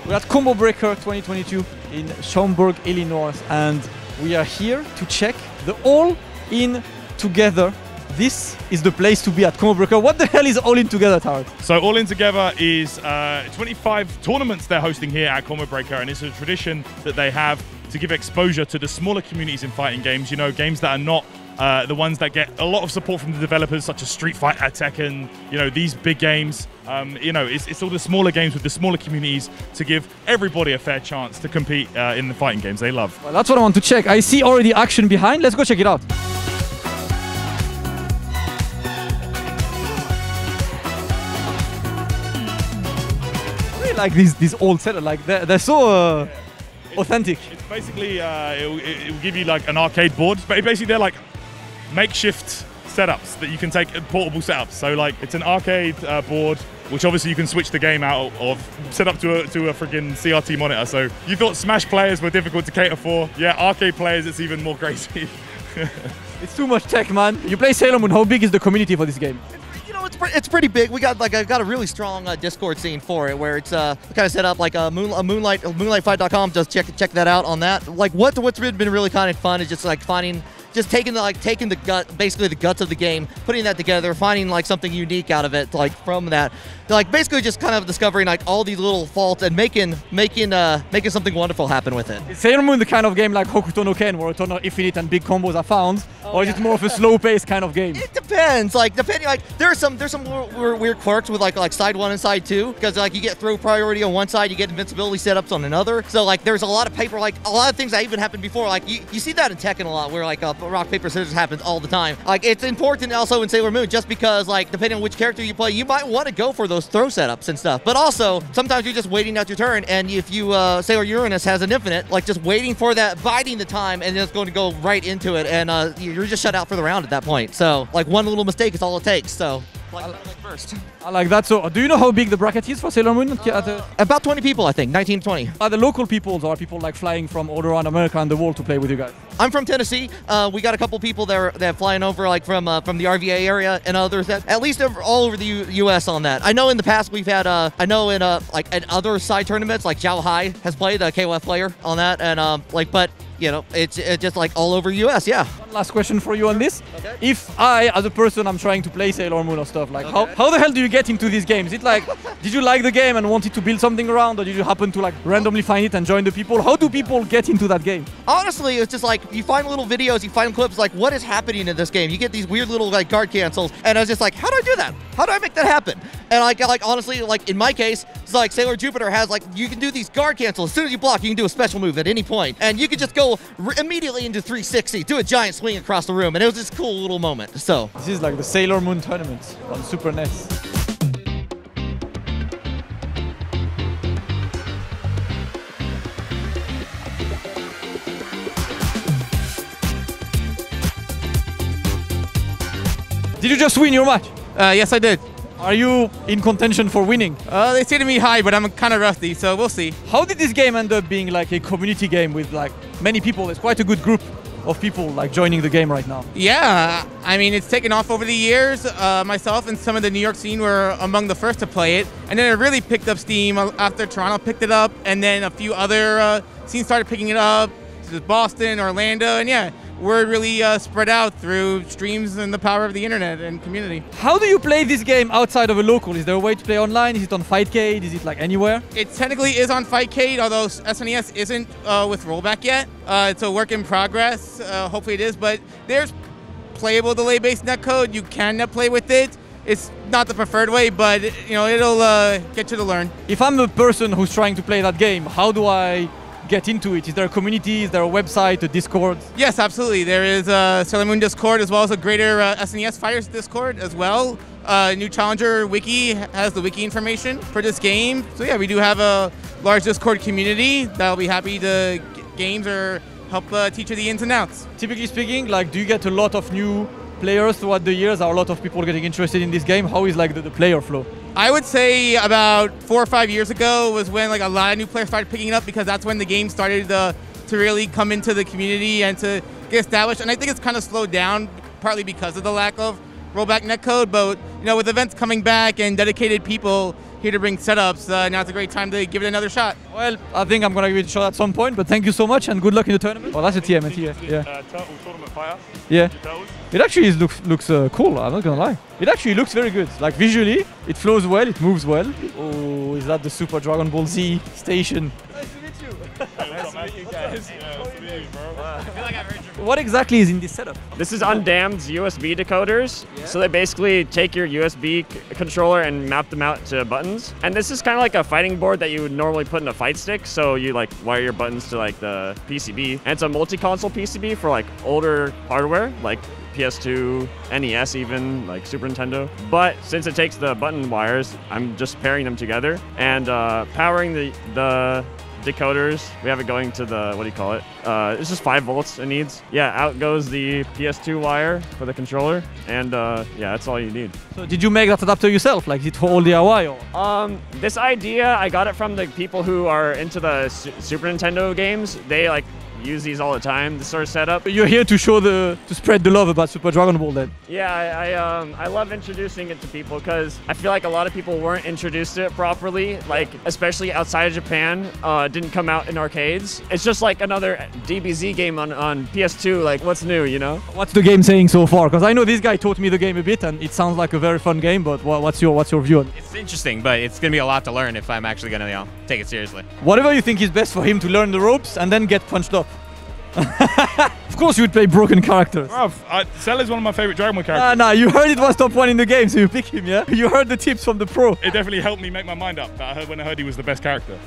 We're at Combo Breaker 2022 in Schaumburg, Illinois, and we are here to check the All In Together. This is the place to be at Combo Breaker. What the hell is All In Together, Tyrant? So All In Together is 25 tournaments they're hosting here at Combo Breaker, and it's a tradition that they have to give exposure to the smaller communities in fighting games. You know, games that are not the ones that get a lot of support from the developers, such as Street Fighter, Tekken, you know, these big games. You know, it's all the smaller games with the smaller communities to give everybody a fair chance to compete in the fighting games they love. Well, that's what I want to check. I see already action behind. Let's go check it out. I really like these old setups. Like they're so authentic. It's basically it will give you like an arcade board, but basically they're like makeshift setups that you can take, portable setups. So like it's an arcade board, which obviously you can switch the game out of, set up to a freaking CRT monitor. So you thought Smash players were difficult to cater for. Yeah, arcade players, it's even more crazy. It's too much tech, man. You play Sailor Moon. How big is the community for this game? It's pretty big. We got a really strong Discord scene for it, where it's kind of set up like a moonlightfight.com. Just check that out on that. Like what's been really kind of fun is just like taking the gut, basically the guts of the game, putting that together, finding like something unique out of it, like from that, like basically just kind of discovering like all these little faults and making something wonderful happen with it. Is Sailor Moon the kind of game like Hokuto no Ken, where a ton of infinite and big combos are found, or is it more of a slow-paced kind of game? It depends. Like depending, like there's some weird quirks with like side 1 and side 2, because like you get throw priority on one side, you get invincibility setups on another. So like there's a lot of paper, like a lot of things that even happened before. Like you see that in Tekken a lot, where like rock paper scissors happens all the time. Like it's important also in Sailor Moon, just because like depending on which character you play, you might want to go for those throw setups and stuff. But also sometimes you're just waiting out your turn, and if you Sailor Uranus has an infinite, like just waiting for that, biding the time, and it's going to go right into it, and you're just shut out for the round at that point. So like one little mistake is all it takes. So first. I like that. So, do you know how big the bracket is for Sailor Moon? About 20 people, I think. 19 to 20. Are the local people, or are people like flying from all around America and the world to play with you guys? I'm from Tennessee. We got a couple people that are flying over, like from the RVA area, and others that at least all over the U.S. on that. I know in the past we've had I know in like at other side tournaments, like Zhao Hai has played a KOF player on that, and but you know, it's just like all over U.S. Yeah. One last question for you on this. Okay. If I, as a person, I'm trying to play Sailor Moon or stuff, like how the hell do you get into these games? Is it like, did you like the game and wanted to build something around, or did you happen to like randomly find it and join the people? How do people get into that game? Honestly, it's just like you find little videos, you find clips, like what is happening in this game. You get these weird little like guard cancels, and I was just like, how do I do that? How do I make that happen? And like honestly, like in my case, it's like Sailor Jupiter has like, you can do these guard cancels. As soon as you block, you can do a special move at any point, and you can just go immediately into 360, do a giant swing across the room, and it was this cool little moment. So this is like the Sailor Moon tournament on Super NES. Did you just win your match? Yes, I did. Are you in contention for winning? They say to me high, but I'm kind of rusty, so we'll see. How did this game end up being like a community game with like many people? There's quite a good group of people like joining the game right now. Yeah, I mean, it's taken off over the years. Myself and some of the New York scene were among the first to play it, and then it really picked up steam after Toronto picked it up, and then a few other scenes started picking it up, such as Boston, Orlando, and yeah, word really spread out through streams and the power of the internet and community. How do you play this game outside of a local? Is there a way to play online? Is it on Fightcade? Is it like anywhere? It technically is on Fightcade, although SNES isn't with rollback yet. It's a work in progress. Hopefully it is, but there's playable delay-based netcode. You can play with it. It's not the preferred way, but you know, it'll get you to learn. If I'm a person who's trying to play that game, how do I get into it? Is there a community? Is there a website, a Discord? Yes, absolutely. There is a Sailor Moon Discord, as well as a greater SNES Fighters Discord as well. New Challenger Wiki has the wiki information for this game. So yeah, we do have a large Discord community that'll be happy to get games or help teach you the ins and outs. Typically speaking, like, do you get a lot of new players throughout the years? Are a lot of people getting interested in this game? How is like the player flow? I would say about 4 or 5 years ago was when like a lot of new players started picking it up, because that's when the game started to really come into the community and to get established. And I think it's kind of slowed down, partly because of the lack of rollback netcode. But you know, with events coming back and dedicated people here to bring setups. Now's a great time to give it another shot. Well, I think I'm gonna give it a shot at some point, but thank you so much and good luck in the tournament. Oh, that's a TMNT, yeah. Turtle tournament fighter. Yeah. It actually looks cool, I'm not gonna lie. It actually looks very good. Like visually, it flows well, it moves well. Oh, is that the Super Dragon Ball Z station? Nice to meet you. Nice to meet you guys. Yeah, nice to meet you, bro. I feel like I've heard your What exactly is in this setup? This is Undamned's USB decoders. Yeah. So they basically take your USB controller and map them out to buttons. And this is kind of like a fighting board that you would normally put in a fight stick. So you like wire your buttons to like the PCB. And it's a multi-console PCB for like older hardware, like PS2, NES even, like Super Nintendo. But since it takes the button wires, I'm just pairing them together and powering the decoders. We have it going to the, what do you call it? It's just 5 volts it needs. Yeah, out goes the PS2 wire for the controller, and yeah, that's all you need. So did you make that adapter yourself? Like, is it for all DIY or? This idea, I got it from the people who are into the Super Nintendo games. They like use these all the time, this sort of setup. You're here to show to spread the love about Super Dragon Ball then? Yeah, I love introducing it to people because I feel like a lot of people weren't introduced to it properly, like especially outside of Japan. It didn't come out in arcades. It's just like another DBZ game on PS2, like what's new, you know? What's the game saying so far? Because I know this guy taught me the game a bit and it sounds like a very fun game, but what's your view on it? It's interesting, but it's going to be a lot to learn if I'm actually going to take it seriously. Whatever you think is best for him to learn the ropes and then get punched up. Of course you would play broken characters. Cell is one of my favorite Dragon Ball characters. Nah, you heard it was top 1 in the game, so you pick him, yeah? You heard the tips from the pro. It definitely helped me make my mind up when I heard he was the best character.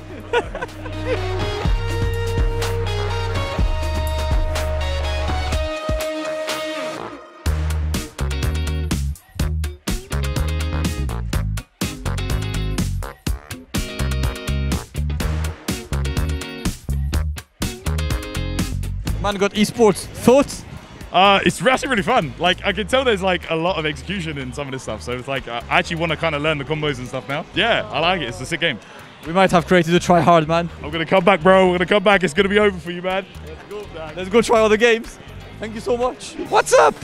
Man got esports. Thoughts? It's actually really fun. Like, I can tell there's like a lot of execution in some of this stuff. So it's like, I actually want to kind of learn the combos and stuff now. Yeah, I like it. It's a sick game. We might have created a try hard, man. I'm going to come back, bro. We're going to come back. It's going to be over for you, man. Let's go, Dan. Let's go try other games. Thank you so much. What's up?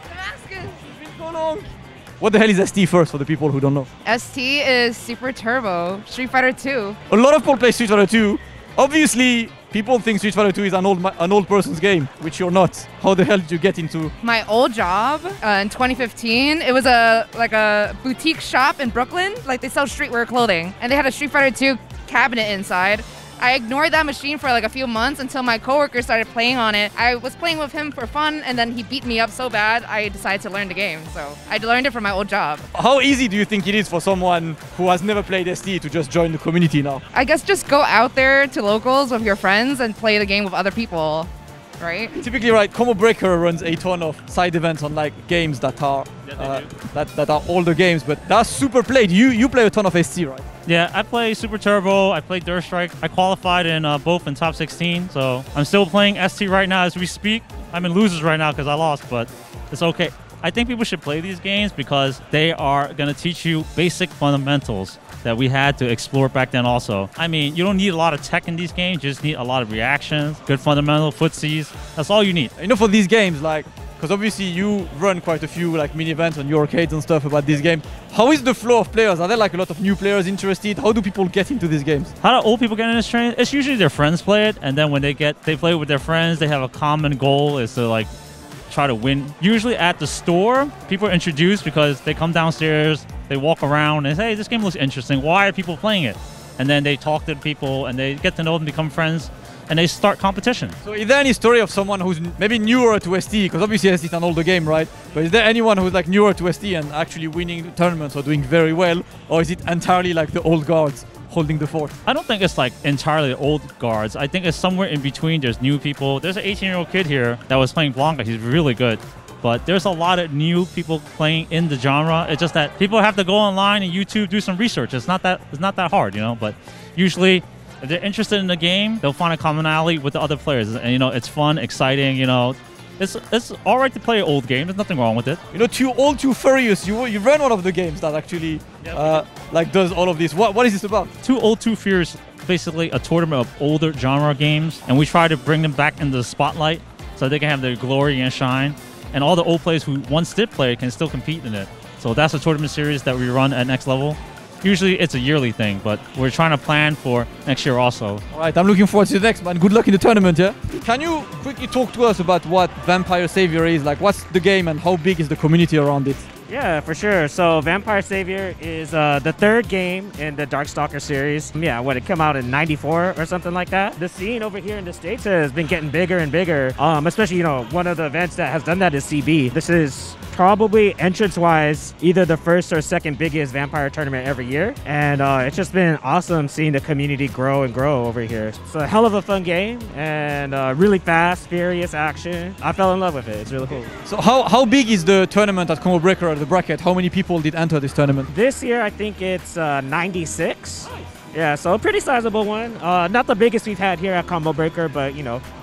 Damascus. It's been so long. What the hell is ST first for the people who don't know? ST is Super Turbo, Street Fighter 2. A lot of people play Street Fighter 2. Obviously, people think Street Fighter 2 is an old person's game, which you're not. How the hell did you get into? My old job in 2015, it was like a boutique shop in Brooklyn. Like they sell streetwear clothing, and they had a Street Fighter 2 cabinet inside. I ignored that machine for like a few months until my coworker started playing on it. I was playing with him for fun, and then he beat me up so bad, I decided to learn the game. So I learned it from my old job. How easy do you think it is for someone who has never played ST to just join the community now? I guess just go out there to locals with your friends and play the game with other people, right? Typically, right, Combo Breaker runs a ton of side events on like games that are that are older games, but that's super played. You play a ton of ST, right? Yeah, I play Super Turbo, I play Dirt Strike. I qualified in both in top 16, so I'm still playing ST right now as we speak. I'm in losers right now because I lost, but it's okay. I think people should play these games because they are going to teach you basic fundamentals that we had to explore back then also. I mean, you don't need a lot of tech in these games, you just need a lot of reactions, good fundamental footsies. That's all you need. You know, for these games, like, because obviously you run quite a few like mini events on your arcades and stuff about this game. How is the flow of players? Are there like a lot of new players interested? How do people get into these games? How do old people get into this train? It's usually their friends play it, and then when they play with their friends, they have a common goal is to like try to win. Usually at the store, people are introduced because they come downstairs, they walk around and say, hey, this game looks interesting. Why are people playing it? And then they talk to the people and they get to know them, become friends, and they start competition. So is there any story of someone who's maybe newer to ST? Because obviously ST is an older game, right? But is there anyone who's like newer to ST and actually winning tournaments or doing very well? Or is it entirely like the old guards holding the fort? I don't think it's like entirely old guards. I think it's somewhere in between. There's new people. There's an 18-year-old kid here that was playing Blanca. He's really good. But there's a lot of new people playing in the genre. It's just that people have to go online and YouTube, do some research. It's not that hard, you know. But usually, if they're interested in the game, they'll find a commonality with the other players. And, you know, it's fun, exciting, you know. It's all right to play an old game. There's nothing wrong with it. You know, Too Old, Too Furious. You ran one of the games that actually like does all of this. What is this about? Too Old, Too Furious, basically a tournament of older genre games. And we try to bring them back into the spotlight so they can have their glory and shine. And all the old players who once did play can still compete in it. So that's a tournament series that we run at Next Level. Usually it's a yearly thing, but we're trying to plan for next year also. All right, I'm looking forward to the next, man. Good luck in the tournament, yeah? Can you quickly talk to us about what Vampire Savior is? Like, what's the game and how big is the community around it? Yeah, for sure. So Vampire Savior is the third game in the Darkstalker series. Yeah, it came out in '94 or something like that. The scene over here in the States has been getting bigger and bigger. Especially, one of the events that has done that is CB. This is probably entrance-wise either the first or second biggest vampire tournament every year. And it's just been awesome seeing the community grow and grow over here. It's a hell of a fun game and really fast, furious action. I fell in love with it. It's really cool. So how big is the tournament at Combo Breaker, the bracket? How many people did enter this tournament? This year, I think it's 96. Yeah, so a pretty sizable one. Not the biggest we've had here at Combo Breaker, but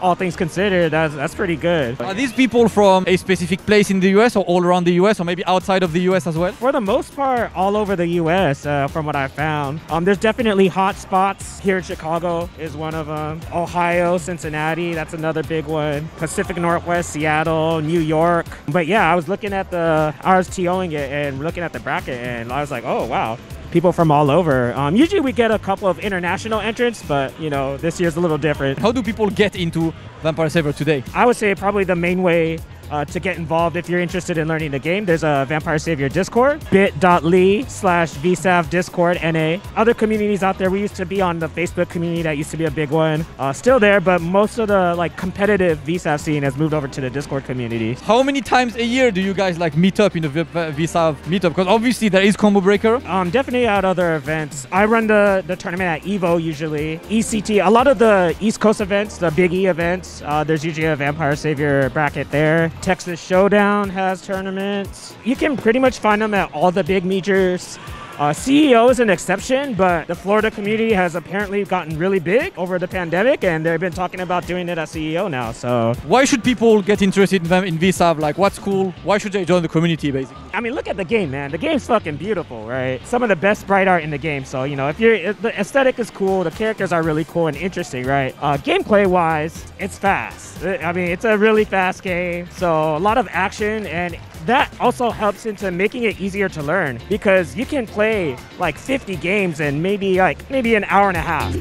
all things considered, that's pretty good. Are these people from a specific place in the US or all around the US or maybe outside of the US as well? For the most part, all over the US, from what I found. There's definitely hot spots. Here in Chicago is one of them. Ohio, Cincinnati, that's another big one. Pacific Northwest, Seattle, New York. But yeah, I was looking at I was TOing it and looking at the bracket and I was like, oh wow. People from all over. Usually we get a couple of international entrants, but this year's a little different. How do people get into Vampire Savior today? I would say probably the main way to get involved if you're interested in learning the game, there's a Vampire Savior Discord, bit.ly/VSAV Discord NA. Other communities out there, we used to be on the Facebook community, that used to be a big one. Still there, but most of the competitive VSAV scene has moved over to the Discord community. How many times a year do you guys meet up in the VSAV meetup? Because obviously there is Combo Breaker. Definitely at other events. I run the tournament at EVO usually. ECT, a lot of the East Coast events, the Big E events, there's usually a Vampire Savior bracket there. Texas Showdown has tournaments. You can pretty much find them at all the big majors. CEO is an exception, but the Florida community has apparently gotten really big over the pandemic, and they've been talking about doing it at CEO now. So why should people get interested in VSAV? What's cool? Why should they join the community, basically? I mean, look at the game, man. The game's fucking beautiful, right? Some of the best bright art in the game. So, if the aesthetic is cool, the characters are really cool and interesting, right? Gameplay-wise, it's fast. I mean, it's a really fast game. So a lot of action, and that also helps into making it easier to learn because you can play 50 games in maybe an hour and a half.